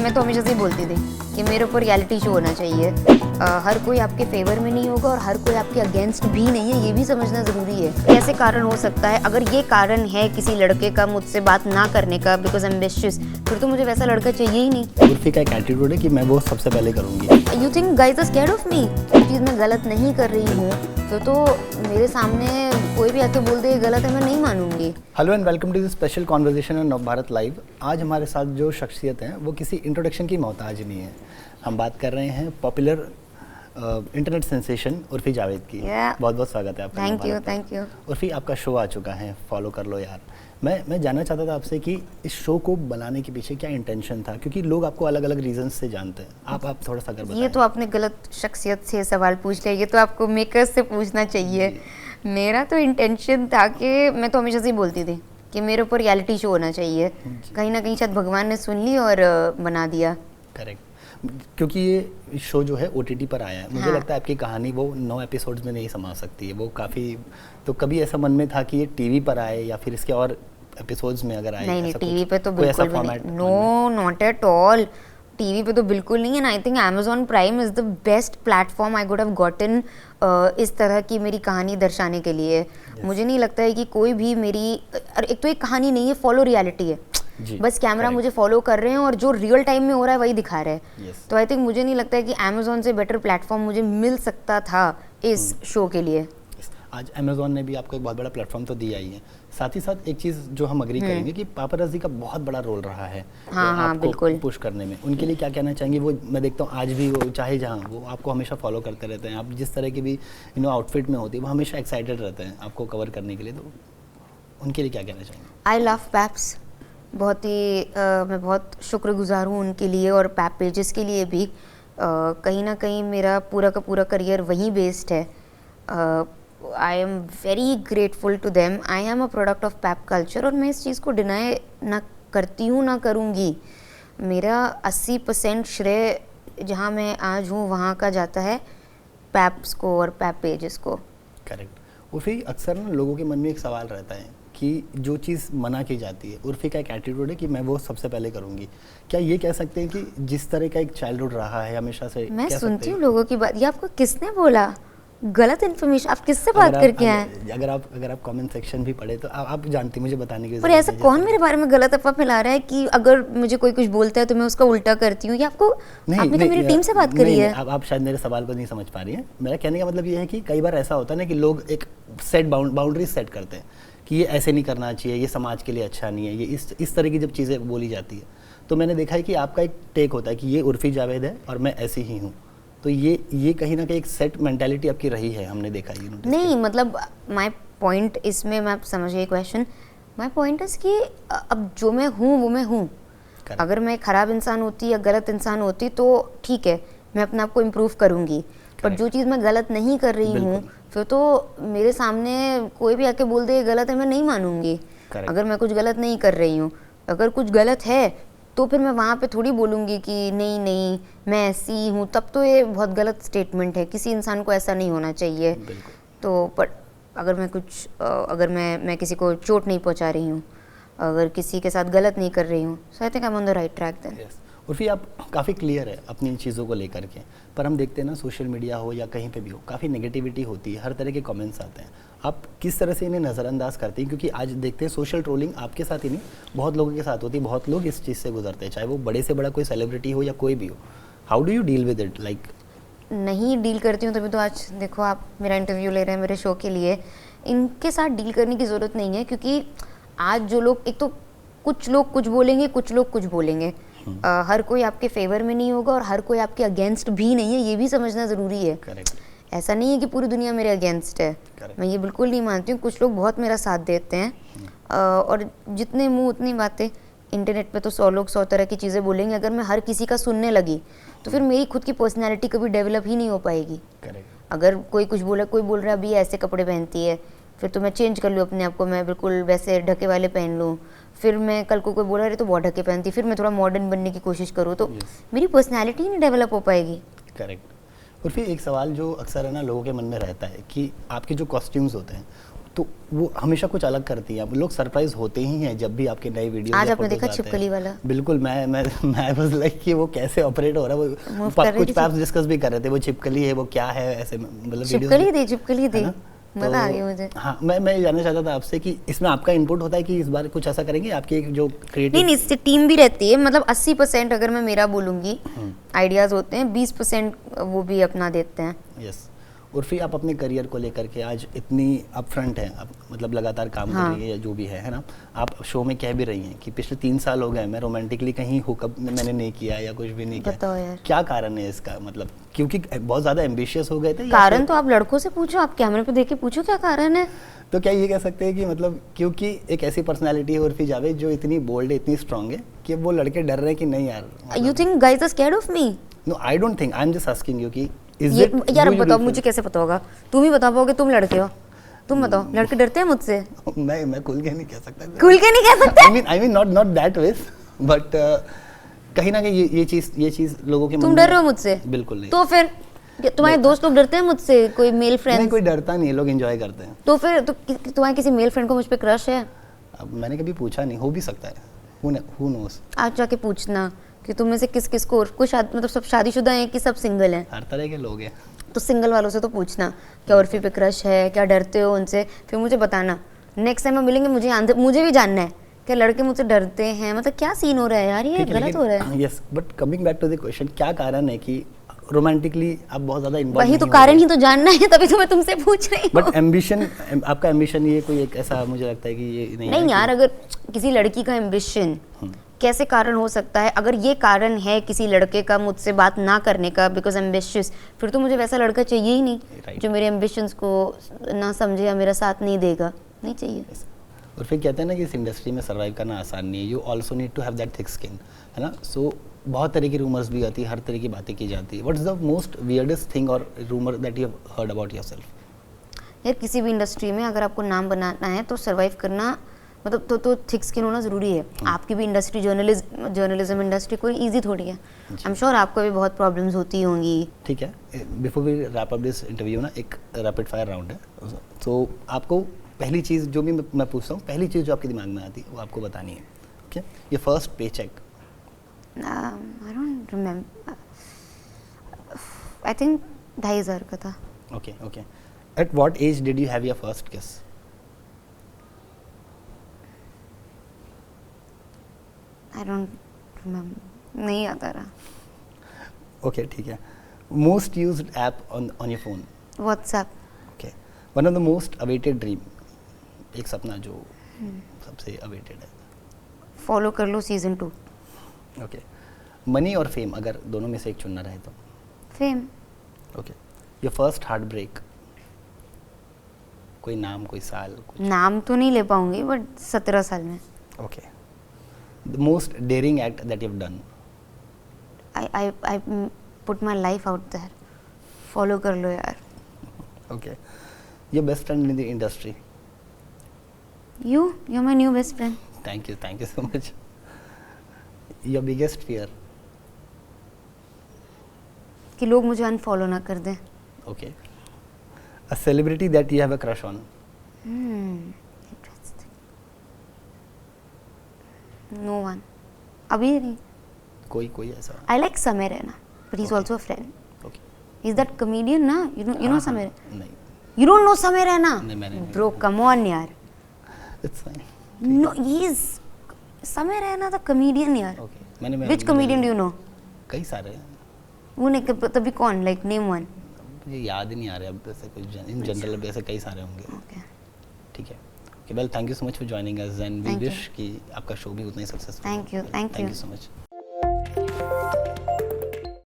मैं तो हमेशा से ही बोलती थी कि मेरे ऊपर रियलिटी शो होना चाहिए। हर कोई आपके फेवर में नहीं होगा और हर कोई आपके अगेंस्ट भी नहीं है, ये भी समझना ज़रूरी है। कैसे कारण हो सकता है? अगर ये कारण है किसी लड़के का मुझसे बात ना करने का बिकॉज एम्बिशियस, फिर तो मुझे वैसा लड़का चाहिए ही नहीं। उर्फी का एक एटीट्यूड है कि मैं वो सबसे पहले करूँगी। You think guys are scared of me? चीज़ मैं गलत नहीं कर रही हूँ तो मेरे सामने कोई भी आके बोल दे गलत है, मैं नहीं मानूंगी। Hello and welcome to this special conversation on Navbharat live. आज हमारे साथ जो शख्सियत हैं वो किसी इंट्रोडक्शन की मोहताज नहीं है। हम बात कर रहे हैं popular internet sensation Urfi Javed की। बहुत बहुत स्वागत है आपका। Thank you. उर्फी, आपका शो आ चुका है, फॉलो कर लो यार। मैं जानना चाहता था आपसे कि इस शो को बनाने के पीछे क्या इंटेंशन था, क्योंकि लोग आपको अलग अलग रीजंस से जानते हैं। आप थोड़ा सा अगर बताएं। ये तो आपने गलत शख्सियत से सवाल पूछ लिया, ये तो आपको मेकर्स से पूछना चाहिए। मेरा तो इंटेंशन था कि मैं तो हमेशा से ही बोलती थी कि मेरे ऊपर रियलिटी शो होना चाहिए। कहीं ना कहीं शायद भगवान ने सुन ली और बना दिया। करेक्ट, क्योंकि ये शो जो है OTT पर आया है। मुझे लगता है आपकी कहानी वो 9 एपिसोड्स में नहीं समा सकती है, वो काफ़ी। तो कभी ऐसा मन में था कि ये टीवी पर आए या फिर इसके और एपिसोड्स में अगर आए? नहीं, टीवी पे तो बिल्कुल भी नहीं। No, not at all. TV पे तो बिल्कुल नहीं। And I think Amazon Prime is the best platform I could have gotten इस तरह की मेरी कहानी दर्शाने के लिए। मुझे नहीं लगता है कि कोई भी मेरी एक तो एक कहानी नहीं है, फॉलो रियलिटी है। बस कैमरा मुझे फॉलो कर रहे हैं और जो रियल टाइम में हो रहा है वही दिखा रहे हैं। तो आई थिंक मुझे नहीं लगता है कि Amazon से बेटर प्लेटफॉर्म मुझे मिल सकता था इस शो के लिए। आज Amazon ने भी आपको एक बहुत बड़ा प्लेटफॉर्म तो दिया ही है। साथ ही साथ एक चीज़ जो हम अग्री करेंगे कि पापराज़ी का बहुत बड़ा रोल रहा है हाँ, बिल्कुल पुश करने में। उनके लिए क्या कहना चाहेंगे? वो मैं देखता हूँ आज भी, वो चाहे जहाँ, वो आपको हमेशा फॉलो करते रहते हैं। आप जिस तरह की भी आउटफिट में होती है, वो हमेशा एक्साइटेड रहते हैं आपको कवर करने के लिए। तो उनके लिए क्या कहना चाहेंगे? I love paps. बहुत ही मैं बहुत शुक्रगुजार हूँ उनके लिए और पैप पेजेस के लिए भी। कहीं ना कहीं मेरा पूरा का पूरा करियर वहीं बेस्ड है। I am very grateful to them. I am a product of pop culture और मैं इस चीज़ को डिनाई ना करती हूँ ना करूँगी। मेरा 80% श्रेय जहाँ मैं आज हूँ वहाँ का जाता है पैप्स को और पैप पेजेस को। करेक्ट। उर्फी, अक्सर ना लोगों के मन में एक सवाल रहता है कि जो चीज़ मना की जाती है, उर्फी का एक एटीट्यूड है कि मैं वो सबसे पहले करूँगी। क्या ये कह सकते हैं कि जिस तरह का एक चाइल्डहुड रहा है हमेशा से? मैं सुनती हूँ लोगों की बात। ये आपको किसने बोला? गलत इन्फॉर्मेशन। आप किससे बात करके आए? अगर आप कमेंट सेक्शन भी पढ़े तो आप जानती, मुझे बताने की पर ऐसा कौन मेरे बारे में गलत अफवाह फैला रहा है कि अगर मुझे कोई कुछ बोलता है तो मैं उसका उल्टा करती हूँ? या आपने तो मेरी टीम से बात करी है। आप शायद मेरे सवाल को नहीं समझ पा रही हैं। मेरा कहने का मतलब ये है कि कई बार ऐसा होता है ना कि लोग एक सेट बाउंड्रीज सेट करते हैं कि ये ऐसे नहीं करना चाहिए, ये समाज के लिए अच्छा नहीं है, ये इस तरह की जब चीज़ें बोली जाती है तो मैंने देखा है कि आपका एक टेक होता है कि ये उर्फी जावेद है और मैं ऐसी ही हूँ। तो ये कहीं ना कहीं एक सेट मेंटालिटी आपकी रही है, हमने देखा ये। नहीं, मतलब माय पॉइंट इसमें, मैं समझ गई क्वेश्चन। माय पॉइंट इज कि अब जो मैं हूँ वो मैं हूँ। अगर मैं खराब इंसान होती या गलत इंसान होती तो ठीक है, मैं अपने आप को इम्प्रूव करूँगी। पर जो चीज़ मैं गलत नहीं कर रही हूँ फिर तो मेरे सामने कोई भी आके बोल दे ये गलत है, मैं नहीं मानूंगी। अगर मैं कुछ गलत नहीं कर रही हूँ, अगर कुछ गलत है तो फिर मैं वहाँ पे थोड़ी बोलूँगी कि नहीं मैं ऐसी हूँ। तब तो ये बहुत गलत स्टेटमेंट है। किसी इंसान को ऐसा नहीं होना चाहिए। तो पर अगर मैं किसी को चोट नहीं पहुँचा रही हूँ, अगर किसी के साथ गलत नहीं कर रही हूँ, so I think I am on the right track then. Urfi, आप काफ़ी क्लियर है अपनी चीज़ों को लेकर के। पर हम देखते हैं ना, सोशल मीडिया हो या कहीं पे भी हो, काफ़ी नेगेटिविटी होती है, हर तरह के कमेंट्स आते हैं। आप किस तरह से इन्हें नज़रअंदाज करती हैं? क्योंकि आज देखते हैं सोशल ट्रोलिंग आपके साथ ही नहीं, बहुत लोगों के साथ होती है। बहुत लोग इस चीज़ से गुजरते हैं, चाहे वो बड़े से बड़ा कोई सेलिब्रिटी हो या कोई भी हो। How do you deal with it? Like नहीं डील करती हूँ तभी तो आज देखो आप मेरा इंटरव्यू ले रहे हैं मेरे शो के लिए। इनके साथ डील करने की ज़रूरत नहीं है, क्योंकि आज जो लोग, एक तो कुछ लोग कुछ बोलेंगे, कुछ लोग कुछ बोलेंगे। हर कोई आपके फेवर में नहीं होगा और हर कोई आपके अगेंस्ट भी नहीं है, ये भी समझना ज़रूरी है। ऐसा नहीं है कि पूरी दुनिया मेरे अगेंस्ट है। मैं ये बिल्कुल नहीं मानती हूँ। कुछ लोग बहुत मेरा साथ देते हैं और जितने मुंह उतनी बातें। इंटरनेट पे तो 100 लोग 100 तरह की चीज़ें बोलेंगे। अगर मैं हर किसी का सुनने लगी तो फिर मेरी खुद की पर्सनैलिटी कभी डेवलप ही नहीं हो पाएगी। अगर कोई कुछ बोला, कोई बोल रहा है अभी ऐसे कपड़े पहनती है, फिर तो मैं चेंज कर लूँ अपने आप को, मैं बिल्कुल वैसे ढके वाले पहन लूँ। फिर मैं कल को कोई बोला रहे तो बहुत ढके पहनती, फिर मैं थोड़ा मॉडर्न बनने की कोशिश करूँ, तो मेरी पर्सनैलिटी ही नहीं डेवलप हो पाएगी। करेक्ट। और फिर एक सवाल जो अक्सर है ना लोगों के मन में रहता है कि आपके जो कॉस्ट्यूम्स होते हैं तो वो हमेशा कुछ अलग करती हैं। लोग सरप्राइज होते ही हैं जब भी आपके नए वीडियो आज आपने देखा छिपकली वाला? बिल्कुल, मैं वाज लाइक कि वो कैसे ऑपरेट हो रहा है। वो कुछ पैप्स डिस्कस भी कर रहे थे, वो छिपकली है, वो क्या है, ऐसे मतलब छिपकली दे मजा आ गया मुझे। हाँ, मैं जानना चाहता था आपसे कि इसमें आपका इनपुट होता है कि इस बार कुछ ऐसा करेंगे आपकी एक जो क्रिएटिव? नहीं, इससे टीम भी रहती है, मतलब 80% अगर मैं मेरा बोलूँगी आइडियाज़ होते हैं, 20% वो भी अपना देते हैं। यस। उर्फी, आप अपने करियर को लेकर के आज इतनी अपफ्रंट हैं, आप मतलब लगातार काम कर रही है या जो भी है ना, आप शो में कह भी रही हैं कि पिछले 3 साल हो गए मैं रोमांटिकली कहीं हुकअप मैंने नहीं किया या कुछ भी नहीं किया। बताओ यार, क्या कारण है इसका? मतलब क्योंकि बहुत ज़्यादा एम्बिशियस हो गए थे? कारण तो आप लड़कों से पूछो, आप कैमरे पे देख के पूछो क्या कारण है। तो क्या ये कह सकते हैं कि मतलब क्योंकि एक ऐसी पर्सनालिटी है उर्फी जावेद जो इतनी बोल्ड है, इतनी स्ट्रांग है कि वो लड़के डर रहे हैं कि नहीं यार? You think guys are scared of me? No, I don't think, I am just asking you कि यार बताओ, मुझे कैसे पता होगा? तुम ही बता पाओगे, तुम लड़के हो, तुम बताओ। लड़के डरते हैं मुझसे? मैं खुल के नहीं कह सकता। खुल के नहीं कह सकते? I mean not that way, but कहीं ना कहीं ये चीज लोगों के तुम डर रहे हो मुझसे? बिल्कुल नहीं। तो फिर तुम्हारे दोस्त लोग डरते हैं मुझसे? कोई मेल फ्रेंड? नहीं, कोई डरता नहीं है, लोग एंजॉय करते हैं। तो फिर तुम्हारे किसी मेल फ्रेंड को मुझ पे क्रश है? अब मैंने कभी पूछा नहीं, हो भी सकता है, हु नोस। आज जाके पूछना कि तुम में से किस को, कुछ मतलब सब शादीशुदा हैं कि सब सिंगल हैं? हर तरह के लोग हैं। तो सिंगल वालों से तो पूछना क्या उर्फी पे क्रश है, क्या डरते हो उनसे, फिर मुझे बताना। नेक्स्ट टाइम हम मिलेंगे, मुझे भी जानना है क्या लड़के मुझसे डरते हैं, मतलब क्या सीन हो रहा है यार, ये गलत हो रहा है। Yes, but coming back to the question, क्या कारण है कि रोमांटिकली आप बहुत ज्यादा इन्वॉल्व? वही तो कारण ही तो जानना है, तभी तो मैं तुमसे पूछ रही हूँ। बट एम्बिशन, आपका एम्बिशन ये कोई एक ऐसा मुझे लगता है कि ये नहीं यार, अगर किसी लड़की का एम्बिशन कैसे कारण हो सकता है? अगर ये कारण है किसी लड़के का मुझसे बात ना करने का बिकॉज एम्बिशियस, फिर तो मुझे वैसा लड़का चाहिए ही नहीं जो मेरे एम्बिशंस को ना समझे या मेरा साथ नहीं देगा। नहीं चाहिए। और फिर कहते हैं ना कि इस इंडस्ट्री में सर्वाइव करना आसान नहीं है, you also need to have that thick skin, है ना? सो बहुत तरह की रूमर्स भी आती है, हर तरह की बातें की जाती है। What is the most weirdest thing और rumour that you have heard about yourself? यार, किसी भी इंडस्ट्री में अगर आपको नाम बनाना है तो सर्वाइव करना मतलब तो थिक स्किन होना ज़रूरी है। आपकी भी इंडस्ट्री, जर्नलिज्म इंडस्ट्री कोई इजी थोड़ी है। आई एम श्योर आपको भी बहुत प्रॉब्लम्स होती होंगी। ठीक है, before we wrap up this interview ना, एक रैपिड फायर राउंड है। तो आपको पहली चीज़ जो भी मैं पूछता हूँ, पहली चीज़ जो आपके दिमाग में आती है वो आपको बतानी है। ओके, ये first pay cheque? I don't remember, I think 2,500 का था। Okay okay. At what age did you have your first kiss? I don't remember, नहीं आता रहा। ओके, ठीक है। Most used app on your phone? WhatsApp. Okay. One of the most awaited dream, एक सपना जो सबसे अवेटेड है? फॉलो कर लो सीजन 2। ओके। मनी और फेम, अगर दोनों में से एक चुनना रहे तो? Fame. Okay. Your first heartbreak, कोई नाम, कोई साल, कुछ? नाम तो नहीं ले पाऊंगी, बट 17 साल में। Okay. The most daring act that you have done? I put my life out there. Follow कर लो यार। Okay. Your best friend in the industry? You're my new best friend. Thank you so much. Your biggest fear? कि लोग मुझे unfollow ना कर दें। Okay. A celebrity that you have a crush on? Interesting. No one. अभी नहीं। कोई ऐसा? I like Samir Raina, but he's also a friend. Okay. He's that comedian ना? You know Samir? नहीं। You don't know Samir Raina? नहीं, मैंने नहीं। Bro, come on यार। It's fine. No, he's Samir Raina the comedian यार। Okay. मैंने Which comedian do you know? कई सारे हैं। वो नहीं, तभी कौन? Like name one. मुझे याद ही नहीं आ रहा अब, ऐसे कुछ इन जनरल ऐसे कई सारे होंगे। Okay. ठीक है। Okay, well, thank you so much for joining us and we Thank you. wish कि आपका शो भी उतना ही सक्सेसफुल हो। Thank you. Thank you so much.